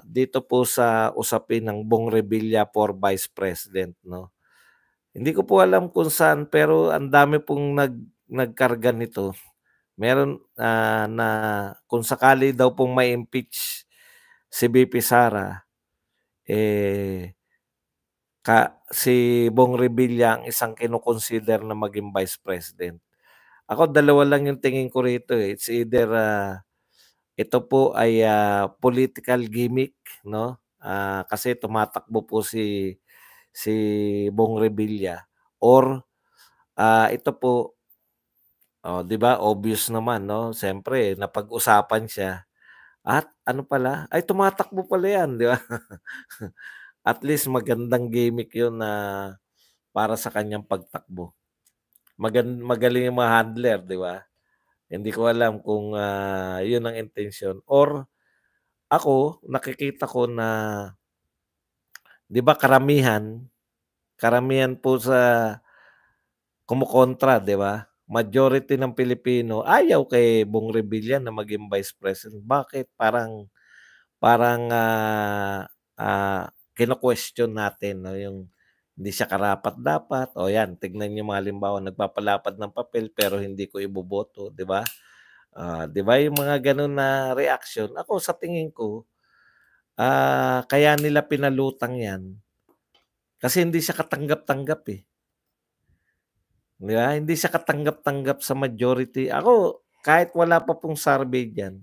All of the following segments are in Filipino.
dito po sa usapin ng Bong Revilla for Vice President, 'no. Hindi ko po alam kung saan, pero ang dami pong nagkarga nito. Meron, na kung sakali daw pong ma-impeach si VP Sara, eh, si Bong Revilla ang isang kino-consider na maging Vice President. Ako dalawa lang yung tingin ko rito, eh. It's either, ito po ay, political gimmick, 'no, kasi tumatakbo po si Bong Revilla, or, ito po, 'di ba obvious naman, 'no, siyempre napag-usapan siya at ano pala, ay tumatakbo pala 'yan, 'di ba? At least magandang gimmick 'yun na para sa kanyang pagtakbo. Magaling yung mga handler, 'di ba? Hindi ko alam kung, 'yun ang intensyon, or ako nakikita ko na, 'di ba, karamihan po sa kumokontra, 'di ba? Majority ng Pilipino ayaw kay Bong Revilla na maging Vice President. Bakit? Parang parang, kino-question natin, 'no, yung hindi siya karapat-dapat. O 'yan, tignan niyo mga halimbawa, nagpapalapad ng papel pero hindi ko iboboto, 'di ba? 'Di ba yung mga gano'n na reaksyon. Ako sa tingin ko, kaya nila pinalutang 'yan kasi hindi siya katanggap-tanggap, eh. 'Di ba? Hindi siya katanggap-tanggap sa majority. Ako, kahit wala pa pong survey diyan,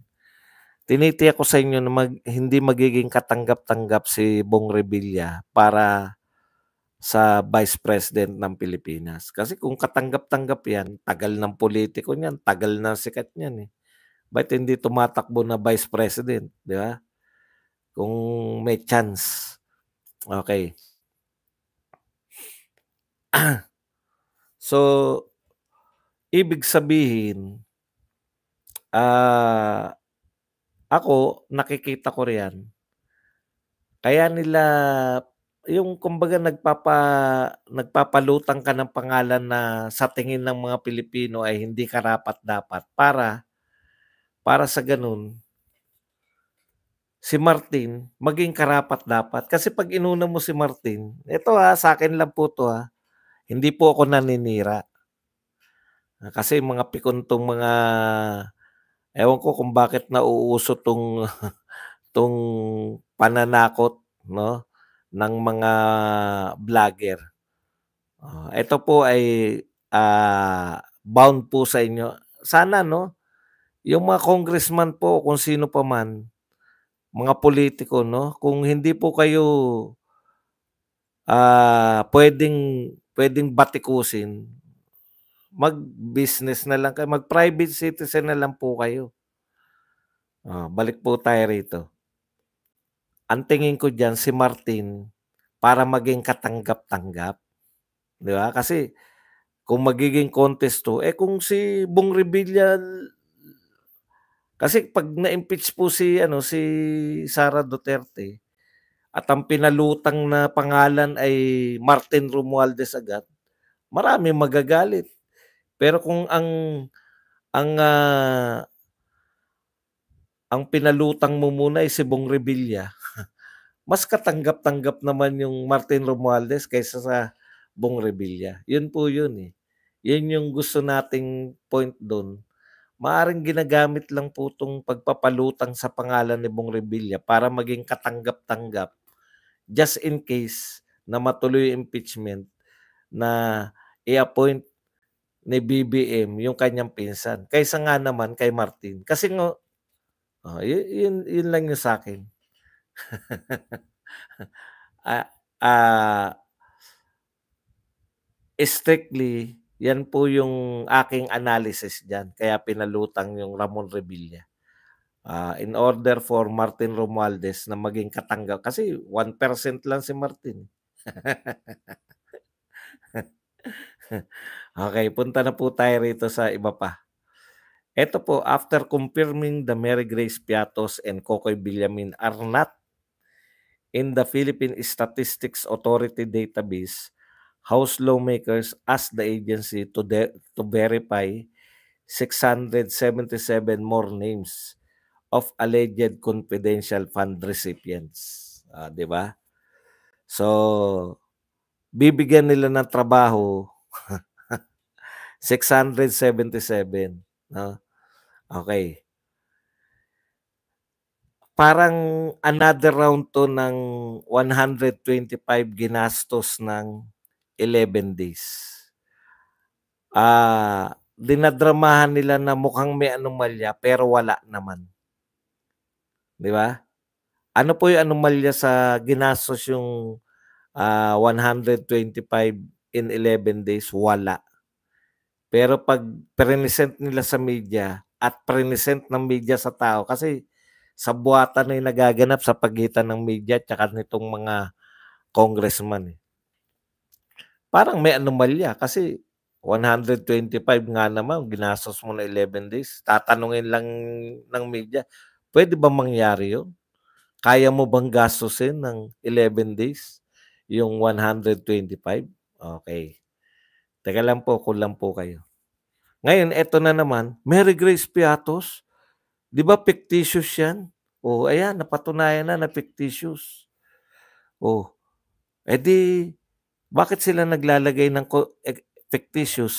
tinitiyak ko sa inyo na hindi magiging katanggap-tanggap si Bong Revilla para sa Vice President ng Pilipinas. Kasi kung katanggap-tanggap 'yan, tagal ng politiko niyan, tagal na sikat niyan, eh. Ba't hindi tumatakbo na Vice President, 'di ba? Kung may chance. Okay. So, ibig sabihin, ah ako, nakikita ko riyan, kaya nila yung kumbaga nagpapalutang ka ng pangalan na sa tingin ng mga Pilipino ay hindi karapat-dapat para sa gano'n, si Martin maging karapat-dapat. Kasi 'pag inuna mo si Martin, ito, sa akin lang po 'to, hindi po ako naninira. Kasi mga pikon 'tong mga, ewan ko kung bakit nauuso 'tong 'tong pananakot, 'no, ng mga vlogger. Ito po ay, bound po sa inyo. Sana, 'no, yung mga congressman po kung sino pa man, mga politiko, 'no, kung hindi po kayo, puwedeng batikusin, mag-business na lang kayo, mag-private citizen na lang po kayo. Balik po tayo rito. Ang tingin ko diyan si Martin para maging katanggap-tanggap, 'di ba? Kasi kung magiging contest 'to, kung si Bong Revilla, kasi 'pag na-impeach po si Sara Duterte at ang pinalutang na pangalan ay Martin Romualdez agad, maraming magagalit. Pero kung ang, ang pinalutang mo muna ay si Bong Revilla, mas katanggap-tanggap naman yung Martin Romualdez kaysa sa Bong Revilla. Yun po yun, eh. Yun yung gusto nating point dun. Maaaring ginagamit lang po 'tong pagpapalutang sa pangalan ni Bong Revilla para maging katanggap-tanggap, just in case na matuloy yung impeachment, na i-appoint ni BBM yung kanyang pinsan, kaysa nga naman kay Martin. Kasi nga, yun lang yung sa'kin. Ah, ah, Strictly, yan po yung aking analysis diyan, kaya pinalutang yung Ramon Revilla. In order for Martin Romualdez na maging katanggap, kasi 1% lang si Martin. Okay, punta na po tayo rito sa iba pa. Eto po, after confirming the Mary Grace Piatos and Kokoy Villamin are not in the Philippine Statistics Authority database, House lawmakers asked the agency to verify 677 more names of alleged confidential fund recipients. 'Di ba? So, bibigyan nila ng trabaho 677, 'no? Okay. Parang another round 'to ng 125 ginastos ng 11 days. Dinadramahan nila na mukhang may anomalya pero wala naman, 'di ba? Ano po yung anomalya sa ginastos yung 125 in 11 days? Wala. Pero 'pag prinesent nila sa media at prinesent ng media sa tao kasi sabuatan na yung nagaganap sa pagitan ng media at saka nitong mga congressman, eh. Parang may anomalya kasi 125 nga naman ginastos mo na 11 days. Tatanungin lang ng media, "Puwede bang mangyari 'yun? Kaya mo bang gastusin ng 11 days yung 125?" Okay. Teka lang po, kulang po kayo. Ngayon eto na naman, Mary Grace Piatos, 'di ba fictitious 'yan? Oh, ayan napatunayan na fictitious. Oh, eh, bakit sila naglalagay ng fictitious?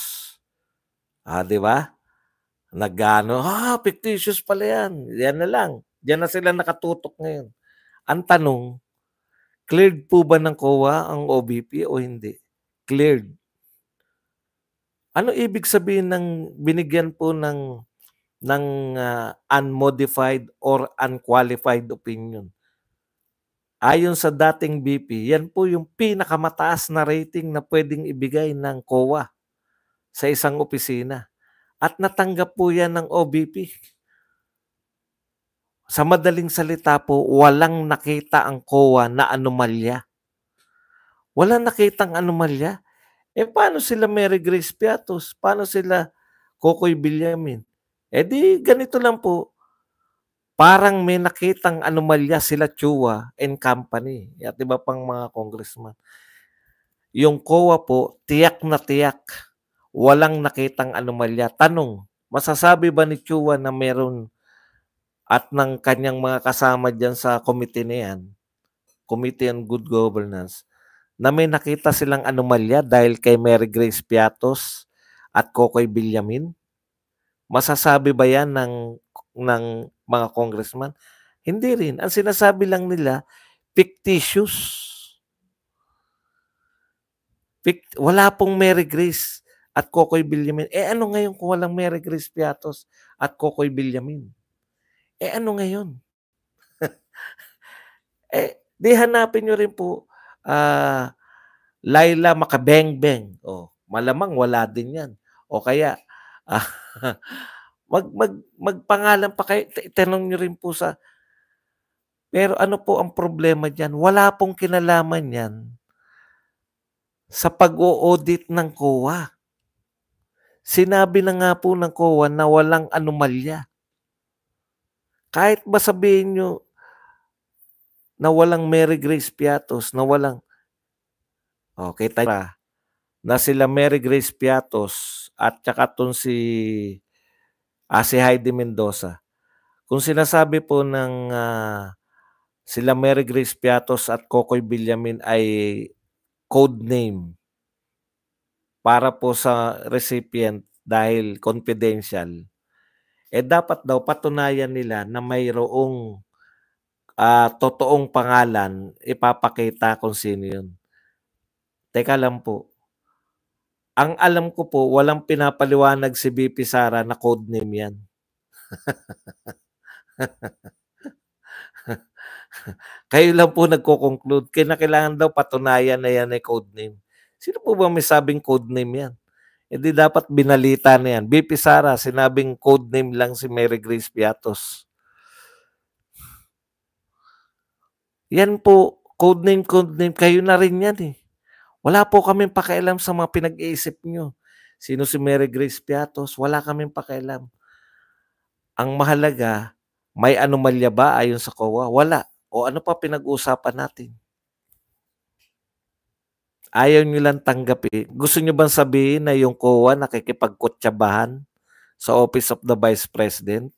'Di ba? Fictitious pala 'yan, 'yan na lang. Diyan na sila nakatutok ngayon. Ang tanong, cleared po ba ng COA ang OBP o hindi? Cleared. Ano ibig sabihin ng binigyan po ng unmodified or unqualified opinion? Ayon sa dating BP, yan po yung pinakamataas na rating na puwedeng ibigay ng COA sa isang opisina at natanggap po yan ng OBP. Sa madaling salita po, walang nakita ang COA na anomalya. Walang nakitang anomalya. Paano sila Mary Grace Piatos? Paano sila Kokoy Villamin? Di ganito lang po, parang may nakitang anomalya sila Chua and company at iba pang mga congressman. Yung COA po, tiyak na tiyak, walang nakitang anomalya. Tanong, masasabi ba ni Chua na meron at ng kanyang mga kasama diyan sa committee na yan, Committee on Good Governance, na may nakita silang anomalya dahil kay Mary Grace Piatos at Kokoy Villamin? Masasabi ba yan ng mga congressman? Hindi rin. Ang sinasabi lang nila, fictitious. Wala pong Mary Grace at Kokoy Villamin. Ano ngayon kung walang Mary Grace Piatos at Kokoy Villamin? Ano ngayon? Di hanapin nyo rin po, Laila Makabengbeng. Malamang wala din yan. O kaya, magpangalan pa kayo, itanong nyo rin po pero ano po ang problema dyan? Wala pong kinalaman yan sa pag-o-audit ng COA. Sinabi na nga po ng COA na walang anomalya. Kahit ba sabihin nyo na walang Mary Grace Piatos, na walang kita na sila Mary Grace Piatos at saka si Heidi Mendoza. Kung sinasabi po ng sila Mary Grace Piatos at Kokoy Villamin ay code name para po sa recipient dahil confidential, dapat daw patunayan nila na mayroong totoong pangalan, ipapakita kung sino yun. Teka lang po. Ang alam ko po, walang pinapaliwanag si VP Sara na code name yan. Kayo lang po nagko-conclude. Kailangan daw patunayan na yan ay code name. Sino po ba may sabing code name yan? Di dapat binalita na yan. VP Sara, sinabing code name lang si Mary Grace Piatos. Yan po, code name, kayo na rin yan eh. Wala po kaming pakialam sa mga pinag-iisip nyo. Sino si Mary Grace Piatos? Wala kaming pakialam. Ang mahalaga, may anomalya ba ayon sa COA? Wala. O ano pa pinag-uusapan natin? Ayaw nyo lang tanggapin. Gusto nyo bang sabihin na yung COA nakikipagkutsabahan sa Office of the Vice President?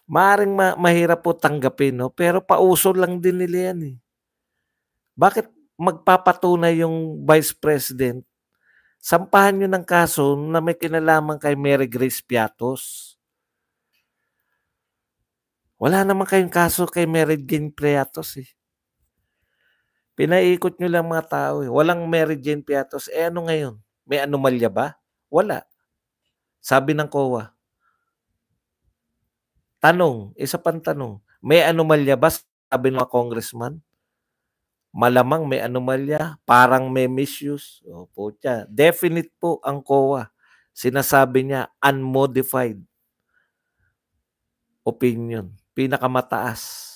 Maaaring mahirap po tanggapin 'no, pero pauso lang din nila 'yan, eh. Bakit magpapatunay yung Vice President, sampahan niyo ng kaso na may kinalaman kay Mary Grace Piatos. Wala naman kayong kaso kay Mary Jane Piatos, eh. Pinaikot niyo lang mga tao, eh. Walang Mary Jane Piatos, eh, ano ngayon, may anomalya ba? Wala, sabi ng COA. Tanong, isa pang tanong, may anomalya ba sabi ng mga congressman? Malamang may anomalya, parang may misuse. O putya, definite po ang COA. Sinasabi niya unmodified opinion, pinakamataas.